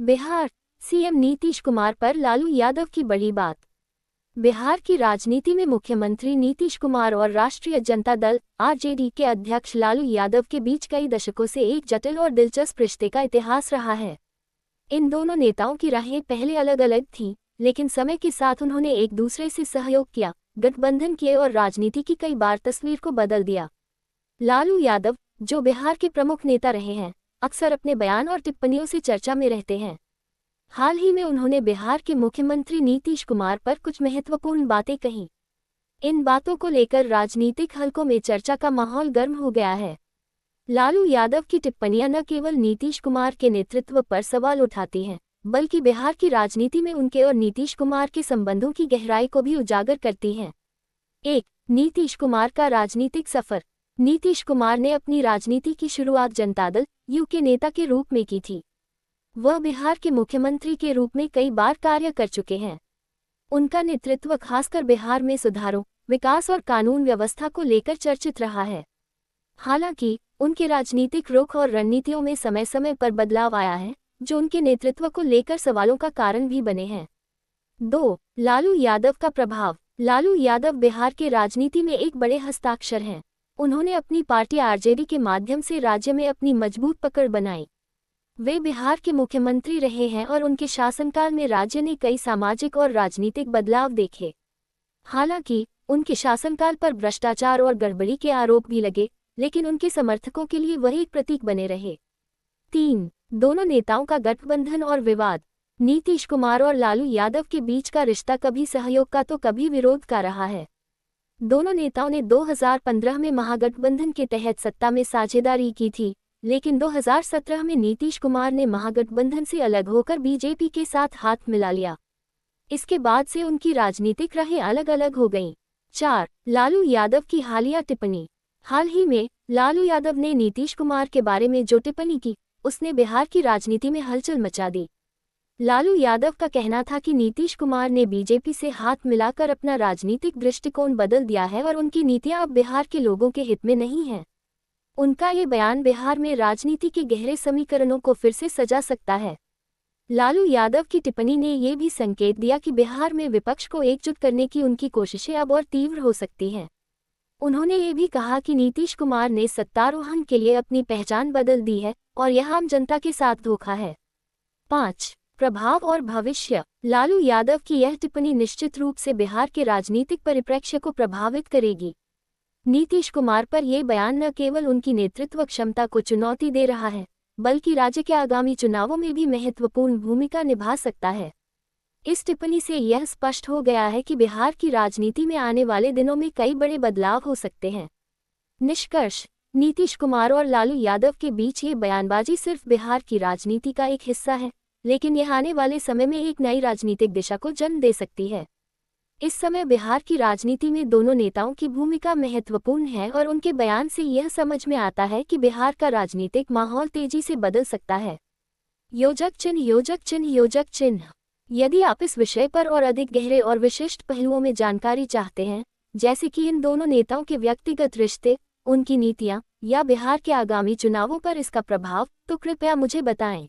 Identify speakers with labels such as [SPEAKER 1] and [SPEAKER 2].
[SPEAKER 1] Bihar, CM Nitish Kumar पर लालू यादव की बड़ी बात। बिहार की राजनीति में मुख्यमंत्री नीतीश कुमार और राष्ट्रीय जनता दल (आरजेडी) के अध्यक्ष लालू यादव के बीच कई दशकों से एक जटिल और दिलचस्प रिश्ते का इतिहास रहा है। इन दोनों नेताओं की राहें पहले अलग अलग थीं, लेकिन समय के साथ उन्होंने एक दूसरे से सहयोग किया, गठबंधन किए और राजनीति की कई बार तस्वीर को बदल दिया। लालू यादव, जो बिहार के प्रमुख नेता रहे हैं, अक्सर अपने बयान और टिप्पणियों से चर्चा में रहते हैं। हाल ही में उन्होंने बिहार के मुख्यमंत्री नीतीश कुमार पर कुछ महत्वपूर्ण बातें कहीं। इन बातों को लेकर राजनीतिक हलकों में चर्चा का माहौल गर्म हो गया है। लालू यादव की टिप्पणियां न केवल नीतीश कुमार के नेतृत्व पर सवाल उठाती हैं, बल्कि बिहार की राजनीति में उनके और नीतीश कुमार के संबंधों की गहराई को भी उजागर करती हैं। 1. नीतीश कुमार का राजनीतिक सफर। नीतीश कुमार ने अपनी राजनीति की शुरुआत जनता दल (यू) के नेता के रूप में की थी। वह बिहार के मुख्यमंत्री के रूप में कई बार कार्य कर चुके हैं। उनका नेतृत्व खासकर बिहार में सुधारों, विकास और कानून व्यवस्था को लेकर चर्चित रहा है। हालांकि उनके राजनीतिक रुख और रणनीतियों में समय समय पर बदलाव आया है, जो उनके नेतृत्व को लेकर सवालों का कारण भी बने हैं। 2. लालू यादव का प्रभाव। लालू यादव बिहार के राजनीति में एक बड़े हस्ताक्षर हैं। उन्होंने अपनी पार्टी आरजेडी के माध्यम से राज्य में अपनी मजबूत पकड़ बनाई। वे बिहार के मुख्यमंत्री रहे हैं और उनके शासनकाल में राज्य ने कई सामाजिक और राजनीतिक बदलाव देखे। हालांकि उनके शासनकाल पर भ्रष्टाचार और गड़बड़ी के आरोप भी लगे, लेकिन उनके समर्थकों के लिए वह एक प्रतीक बने रहे। 3. दोनों नेताओं का गठबंधन और विवाद। नीतीश कुमार और लालू यादव के बीच का रिश्ता कभी सहयोग का तो कभी विरोध का रहा है। दोनों नेताओं ने 2015 में महागठबंधन के तहत सत्ता में साझेदारी की थी, लेकिन 2017 में नीतीश कुमार ने महागठबंधन से अलग होकर बीजेपी के साथ हाथ मिला लिया। इसके बाद से उनकी राजनीतिक राहें अलग अलग हो गईं। 4. लालू यादव की हालिया टिप्पणी। हाल ही में लालू यादव ने नीतीश कुमार के बारे में जो टिप्पणी की, उसने बिहार की राजनीति में हलचल मचा दी। लालू यादव का कहना था कि नीतीश कुमार ने बीजेपी से हाथ मिलाकर अपना राजनीतिक दृष्टिकोण बदल दिया है और उनकी नीतियां अब बिहार के लोगों के हित में नहीं हैं। उनका ये बयान बिहार में राजनीति के गहरे समीकरणों को फिर से सजा सकता है। लालू यादव की टिप्पणी ने ये भी संकेत दिया कि बिहार में विपक्ष को एकजुट करने की उनकी कोशिशें अब और तीव्र हो सकती हैं। उन्होंने ये भी कहा कि नीतीश कुमार ने सत्तारोहण के लिए अपनी पहचान बदल दी है और यह आम जनता के साथ धोखा है। 5. प्रभाव और भविष्य। लालू यादव की यह टिप्पणी निश्चित रूप से बिहार के राजनीतिक परिप्रेक्ष्य को प्रभावित करेगी। नीतीश कुमार पर यह बयान न केवल उनकी नेतृत्व क्षमता को चुनौती दे रहा है, बल्कि राज्य के आगामी चुनावों में भी महत्वपूर्ण भूमिका निभा सकता है। इस टिप्पणी से यह स्पष्ट हो गया है कि बिहार की राजनीति में आने वाले दिनों में कई बड़े बदलाव हो सकते हैं। निष्कर्ष: नीतीश कुमार और लालू यादव के बीच ये बयानबाजी सिर्फ बिहार की राजनीति का एक हिस्सा है, लेकिन यह आने वाले समय में एक नई राजनीतिक दिशा को जन्म दे सकती है। इस समय बिहार की राजनीति में दोनों नेताओं की भूमिका महत्वपूर्ण है और उनके बयान से यह समझ में आता है कि बिहार का राजनीतिक माहौल तेजी से बदल सकता है। योजक चिन्ह, योजक चिन्ह, योजक चिन्ह। यदि आप इस विषय पर और अधिक गहरे और विशिष्ट पहलुओं में जानकारी चाहते हैं, जैसे कि इन दोनों नेताओं के व्यक्तिगत रिश्ते, उनकी नीतियां या बिहार के आगामी चुनावों पर इसका प्रभाव, तो कृपया मुझे बताएं।